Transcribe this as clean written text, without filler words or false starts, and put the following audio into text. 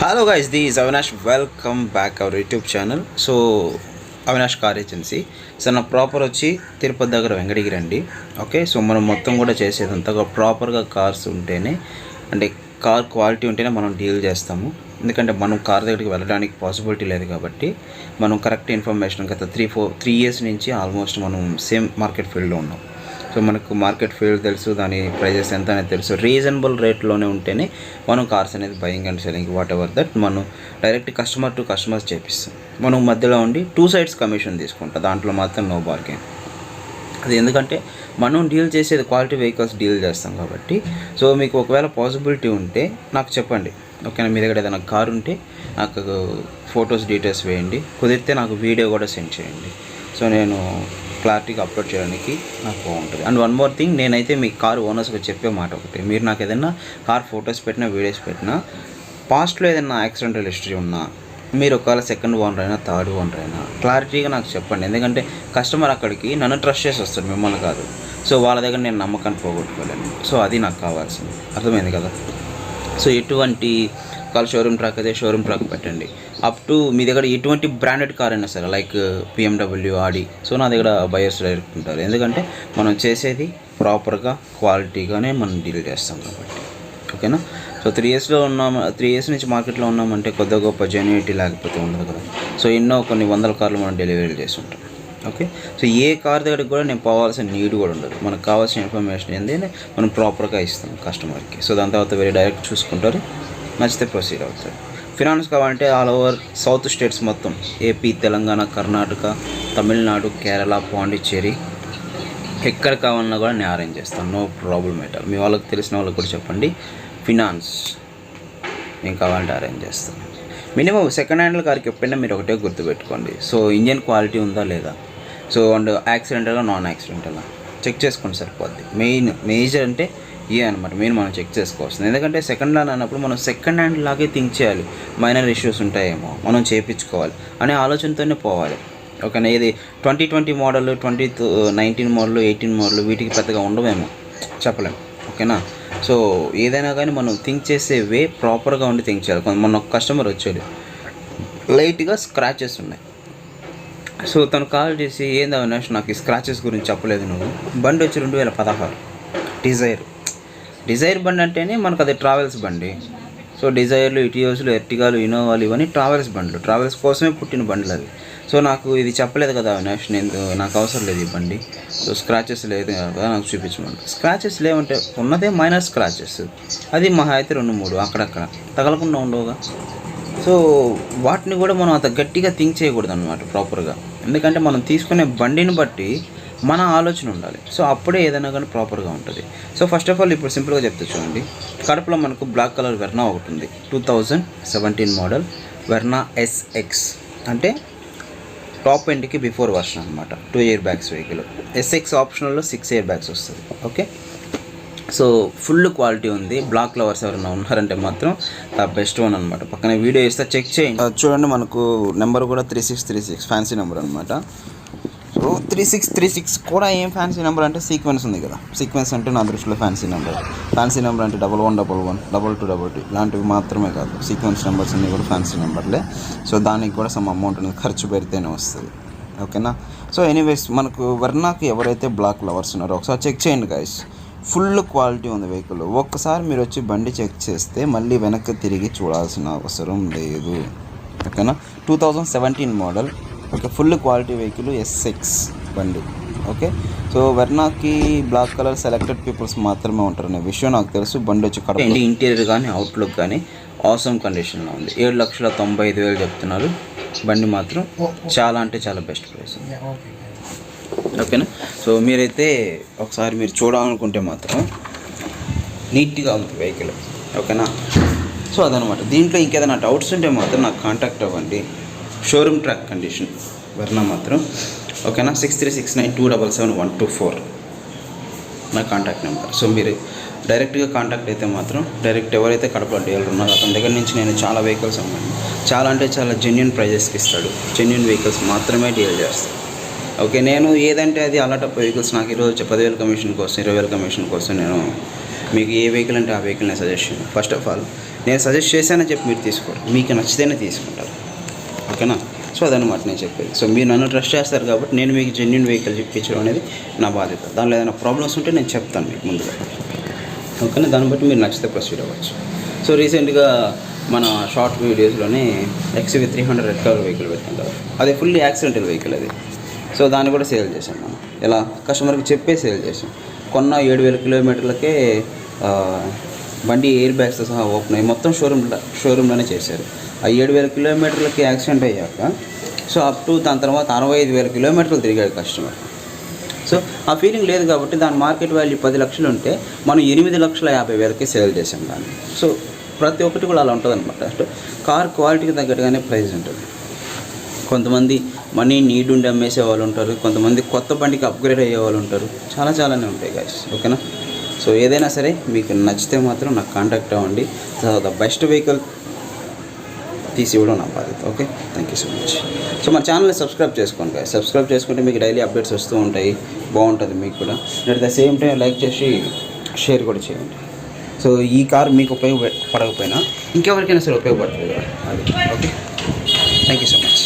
Hello guys, this is Avinash. Welcome back our YouTube channel. So Avinash car agency. So నా proper వచ్చి తిరుపతి దగ్గర వెంకటగిరి అండి. Okay, so మనం మొత్తం కూడా చేసేదంతా ప్రాపర్గా కార్స్ ఉంటేనే, అంటే కార్ క్వాలిటీ ఉంటేనే మనం డీల్ చేస్తాము. ఎందుకంటే మనం కార్ దగ్గరికి వెళ్ళడానికి పాసిబిలిటీ లేదు కాబట్టి మనం కరెక్ట్ ఇన్ఫర్మేషన్ గత 3 ఇయర్స్ నుంచి ఆల్మోస్ట్ మనం సేమ్ మార్కెట్ ఫీల్డ్లో ఉన్నాం. సో మనకు మార్కెట్ ఫీల్డ్ తెలుసు, దాని ప్రైజెస్ ఎంత అనేది తెలుసు. రీజనబుల్ రేట్లోనే ఉంటేనే మనం కార్స్ అనేది buying and selling what ever that మనం డైరెక్ట్ కస్టమర్ టు కస్టమర్స్ చేపిస్తాం. మనం మధ్యలో ఉండి 2 sides కమిషన్ తీసుకుంటాం, దాంట్లో మాత్రం నో బార్గెన్. అది ఎందుకంటే మనం డీల్ చేసేది క్వాలిటీ వెహికల్స్ డీల్ చేస్తాం కాబట్టి. సో మీకు ఒకవేళ పాసిబిలిటీ ఉంటే నాకు చెప్పండి, ఓకేనా? మీ దగ్గర ఏదైనా కార్ ఉంటే నాకు ఫొటోస్ డీటెయిల్స్ వేయండి, కుదిరితే నాకు వీడియో కూడా సెండ్ చేయండి. సో నేను క్లారిటీగా అప్లోడ్ చేయడానికి నాకు బాగుంటుంది. అండ్ వన్ మోర్ థింగ్, నేనైతే మీ కార్ ఓనర్స్గా చెప్పే మాట ఒకటి, మీరు నాకు ఏదైనా కార్ ఫొటోస్ పెట్టినా వీడియోస్ పెట్టినా పాస్ట్లో ఏదైనా యాక్సిడెంటల్ హిస్టరీ ఉన్నా, మీరు ఒకవేళ సెకండ్ ఓనర్ అయినా థర్డ్ ఓనర్ అయినా క్లారిటీగా నాకు చెప్పండి. ఎందుకంటే కస్టమర్ అక్కడికి నన్ను ట్రస్ట్ చేసి వస్తాడు, మిమ్మల్ని కాదు. సో వాళ్ళ దగ్గర నేను నమ్మకాన్ని పోగొట్టుకోలేను. సో అది నాకు కావాల్సింది, అర్థమైంది కదా? సో ఎటువంటి కాల్ షోరూమ్ ట్రాక్ అయితే షోరూమ్ ట్రాక్ పెట్టండి. అప్ టు మీ దగ్గర ఎటువంటి బ్రాండెడ్ కార్ అయినా సరే, లైక్ BMW, ఆడి. సో నా దగ్గర బయర్స్ డైరెక్ట్ ఉంటారు, ఎందుకంటే మనం చేసేది ప్రాపర్గా క్వాలిటీగానే మనం డీల్ చేస్తాం కాబట్టి. ఓకేనా? సో 3 ఇయర్స్ నుంచి మార్కెట్లో ఉన్నామంటే కొద్ది గొప్ప జెన్యూనిటీ లేకపోతే ఉండదు కదా. సో ఎన్నో కొన్ని వందల కార్లు మనం డెలివరీ చేస్తుంటాం. ఓకే, సో ఏ కార్ దగ్గరికి కూడా నేను పోవాల్సిన నీడ్ కూడా ఉండదు. మనకు కావాల్సిన ఇన్ఫర్మేషన్ ఏంటంటే మనం ప్రాపర్గా ఇస్తాం కస్టమర్కి. సో దాని తర్వాత వేరే డైరెక్ట్ చూసుకుంటారు, నచ్చితే ప్రొసీడ్ అవుతారు. ఫినాన్స్ కావాలంటే ఆల్ ఓవర్ సౌత్ స్టేట్స్ మొత్తం, ఏపీ, తెలంగాణ, కర్ణాటక, తమిళనాడు, కేరళ, పాండిచ్చేరి, ఎక్కడ కావాలన్నా కూడా నేను అరేంజ్ చేస్తాను, నో ప్రాబ్లం ఎట్ ఆల్. మీ వాళ్ళకి తెలిసిన వాళ్ళకి కూడా చెప్పండి, ఫినాన్స్ నేను కావాలంటే అరేంజ్ చేస్తాను. మినిమం సెకండ్ హ్యాండ్ కార్కి ఎప్పుడైనా మీరు ఒకటే గుర్తుపెట్టుకోండి, సో ఇంజన్ క్వాలిటీ ఉందా లేదా, సో అండ్ యాక్సిడెంటలా నాన్ యాక్సిడెంటలా చెక్ చేసుకొని సరిపోద్ది. మేజర్ అంటే అనమాట, మెయిన్ మనం చెక్ చేసుకోవాల్సింది. ఎందుకంటే సెకండ్ హ్యాండ్ అన్నప్పుడు మనం సెకండ్ హ్యాండ్ లాగే థింక్ చేయాలి, మైనర్ ఇష్యూస్ ఉంటాయేమో మనం చేయించుకోవాలి అనే ఆలోచనతోనే పోవాలి. ఓకేనా? ఇది 2020 మోడల్, 2019 మోడల్, 18 మోడల్ వీటికి పెద్దగా ఉండవేమో చెప్పలేము. ఓకేనా? సో ఏదైనా కానీ మనం థింక్ చేసే వే ప్రాపర్గా ఉండి థింక్ చేయాలి. మొన్న ఒక కస్టమర్ వచ్చాడు, లైట్గా స్క్రాచెస్ ఉన్నాయి. సో తను కాల్ చేసి, ఏంది అవినాష్ నాకు ఈ స్క్రాచెస్ గురించి చెప్పలేదు నువ్వు. బండి వచ్చి 2016 డిజైర్ బండి అంటేనే మనకు అది ట్రావెల్స్ బండి. సో డిజైర్లు, ఇటియోస్లు, ఎర్టిగాలు, ఇనోవాలు ఇవన్నీ ట్రావెల్స్ బండ్లు, ట్రావెల్స్ కోసమే పుట్టిన బండ్లు అవి. సో నాకు ఇది చెప్పలేదు కదా అవినాష్, నాకు అవసరం లేదు ఈ బండి. సో స్క్రాచెస్ లేదు కదా నాకు చూపించమండి. స్క్రాచెస్ లేవంటే ఉన్నదే మైనర్ స్క్రాచెస్, అది మహా అయితే 2-3 అక్కడక్కడ తగలకుండా ఉండవుగా. సో వాటిని కూడా మనం అంత గట్టిగా థింక్ చేయకూడదు అనమాట ప్రాపర్గా. ఎందుకంటే మనం తీసుకునే బండిని బట్టి మన ఆలోచన ఉండాలి. సో అప్పుడే ఏదైనా కానీ ప్రాపర్గా ఉంటుంది. సో ఫస్ట్ ఆఫ్ ఆల్ ఇప్పుడు సింపుల్గా చెప్తే చూడండి, కడపలో మనకు బ్లాక్ కలర్ వెర్నా ఒకటి ఉంది, 2017 మోడల్ వెర్నా SX, అంటే టాప్ ఎండ్కి బిఫోర్ వర్షన్ అనమాట. 2 air bags vehicle. SX ఆప్షనల్లో 6 air bags వస్తుంది. ఓకే, సో ఫుల్ క్వాలిటీ ఉంది. బ్లాక్ లవర్స్ ఎవరైనా ఉన్నారంటే మాత్రం బెస్ట్ వన్ అనమాట. పక్కన వీడియో ఇస్తే చెక్ చేయండి. చూడండి, మనకు నెంబర్ కూడా 3636 ఫ్యాన్సీ నెంబర్ అనమాట. సో 3636 కూడా ఏం ఫ్యాన్సీ నెంబర్ అంటే సీక్వెన్స్ ఉంది కదా, సీక్వెన్స్ అంటే నా దృష్టిలో ఫ్యాన్సీ నెంబర్. ఫ్యాన్సీ నెంబర్ అంటే 1111, 2222 ఇలాంటివి మాత్రమే కాదు, సీక్వెన్స్ నెంబర్స్ అన్నీ కూడా ఫ్యాన్సీ నెంబర్లే. సో దానికి కూడా సమ్ అమౌంట్ అనేది ఖర్చు పెడితేనే వస్తుంది. ఓకేనా? సో ఎనీవేస్, మనకు వెర్నాకి ఎవరైతే బ్లాక్ లవర్స్ ఉన్నారో ఒకసారి చెక్ చేయండి గైస్. ఫుల్ క్వాలిటీ ఉంది వెహికల్. ఒక్కసారి మీరు వచ్చి బండి చెక్ చేస్తే మళ్ళీ వెనక్కి తిరిగి చూడాల్సిన అవసరం లేదు. ఓకేనా? 2017 model. Okay, full quality vehicle SX బండి. ఓకే, సో వెర్నాకి బ్లాక్ కలర్ సెలెక్టెడ్ పీపుల్స్ మాత్రమే ఉంటారనే విషయం నాకు తెలుసు. బండి వచ్చి కడప ఇంటీరియర్ కానీ అవుట్లుక్ కానీ ఆసమ్ కండిషన్లో ఉంది. 7,95,000 చెప్తున్నారు. బండి మాత్రం చాలా అంటే చాలా బెస్ట్ ప్రైస్. ఓకేనా? సో మీరైతే ఒకసారి మీరు చూడాలనుకుంటే మాత్రం నీట్గా ఉంది వెహికల్. ఓకేనా? సో అదనమాట. దీంట్లో ఇంకేదైనా డౌట్స్ ఉంటే మాత్రం నాకు కాంటాక్ట్ అవ్వండి. షోరూమ్ ట్రాక్ కండిషన్ వెర్నా మాత్రం. ఓకేనా? 6369277124 నా కాంటాక్ట్ నెంబర్. సో మీరు డైరెక్ట్గా కాంటాక్ట్ అయితే మాత్రం డైరెక్ట్ ఎవరైతే కడప డీలర్ ఉన్నారో అతని దగ్గర నుంచి నేను చాలా వెహికల్స్ అమ్మాను. చాలా అంటే చాలా జెన్యూన్ ప్రైజెస్కి ఇస్తాడు. జెన్యూన్ వెహికల్స్ మాత్రమే డీల్ చేస్తాను. ఓకే, నేను ఏదంటే అది అలాంటి వెహికల్స్ నాకు ఈరోజు 10,000 కమిషన్ కోసం, 20,000 కమిషన్ కోసం నేను మీకు ఏ వెహికల్ అంటే ఆ వెహికల్ నేను సజెస్ట్ చేయను. ఫస్ట్ ఆఫ్ ఆల్ నేను సజెస్ట్ చేశానని చెప్పి మీరు తీసుకోరు, మీకు నచ్చితేనే తీసుకుంటారు. ఓకేనా? సో అదనమాట నేను చెప్పేది. సో మీరు నన్ను ట్రస్ట్ చేస్తారు కాబట్టి నేను మీకు జెన్యున్ వెహికల్ ఇప్పించడం అనేది నా బాధ్యత. దానిలో ఏదైనా ప్రాబ్లమ్స్ ఉంటే నేను చెప్తాను మీకు ముందుగా. ఓకేనా? దాన్ని బట్టి మీరు నచ్చితే ప్రొసీడ్ అవ్వచ్చు. సో రీసెంట్గా మన షార్ట్ వీడియోస్లోనే XUV 300 రెడ్ కలర్ వెహికల్ పెట్టాం కదా, అది ఫుల్లీ యాక్సిడెంటల్ వెహికల్ అది. సో దాన్ని కూడా సేల్ చేసాం మనం. ఎలా కస్టమర్కి చెప్పే సేల్ చేసాం. కొన్న 7,000 కిలోమీటర్లకే బండి ఎయిర్ బ్యాగ్స్తో సహా ఓపెన్ అయ్యి మొత్తం షోరూంలోనే చేశారు. ఆ 7,000 కిలోమీటర్లకి యాక్సిడెంట్ అయ్యాక సో అప్ టు దాని తర్వాత 65,000 కిలోమీటర్లు తిరిగాడు కస్టమర్. సో ఆ ఫీలింగ్ లేదు కాబట్టి దాని మార్కెట్ వాల్యూ 10 లక్షలు ఉంటే మనం 8,50,000కి సేల్ చేసాం దాన్ని. సో ప్రతి ఒక్కటి కూడా అలా ఉంటుంది అనమాట. అంటే కార్ క్వాలిటీకి తగ్గట్టుగానే ప్రైస్ ఉంటుంది. కొంతమంది మనీ నీడ్ ఉండి అమ్మేసే వాళ్ళు ఉంటారు, కొంతమంది కొత్త బండికి అప్గ్రేడ్ అయ్యే వాళ్ళు ఉంటారు. చాలానే ఉంటాయి గైస్. ఓకేనా? సో ఏదైనా సరే మీకు నచ్చితే మాత్రం నాకు కాంటాక్ట్ అవ్వండి. తర్వాత బెస్ట్ వెహికల్ తీసి ఇవ్వడం నా బాధ్యత. Okay, thank you so much. So మన ఛానల్ని సబ్స్క్రైబ్ చేసుకోండి గైస్. సబ్స్క్రైబ్ చేసుకుంటే మీకు డైలీ అప్డేట్స్ వస్తూ ఉంటాయి, బాగుంటుంది మీకు కూడా. At the same time like చేసి షేర్ కూడా చేయండి. సో ఈ కార్ మీకు ఉపయోగపడకపోయినా ఇంకెవరికైనా సరే ఉపయోగపడుతుంది కదా అది. Okay, thank you so much.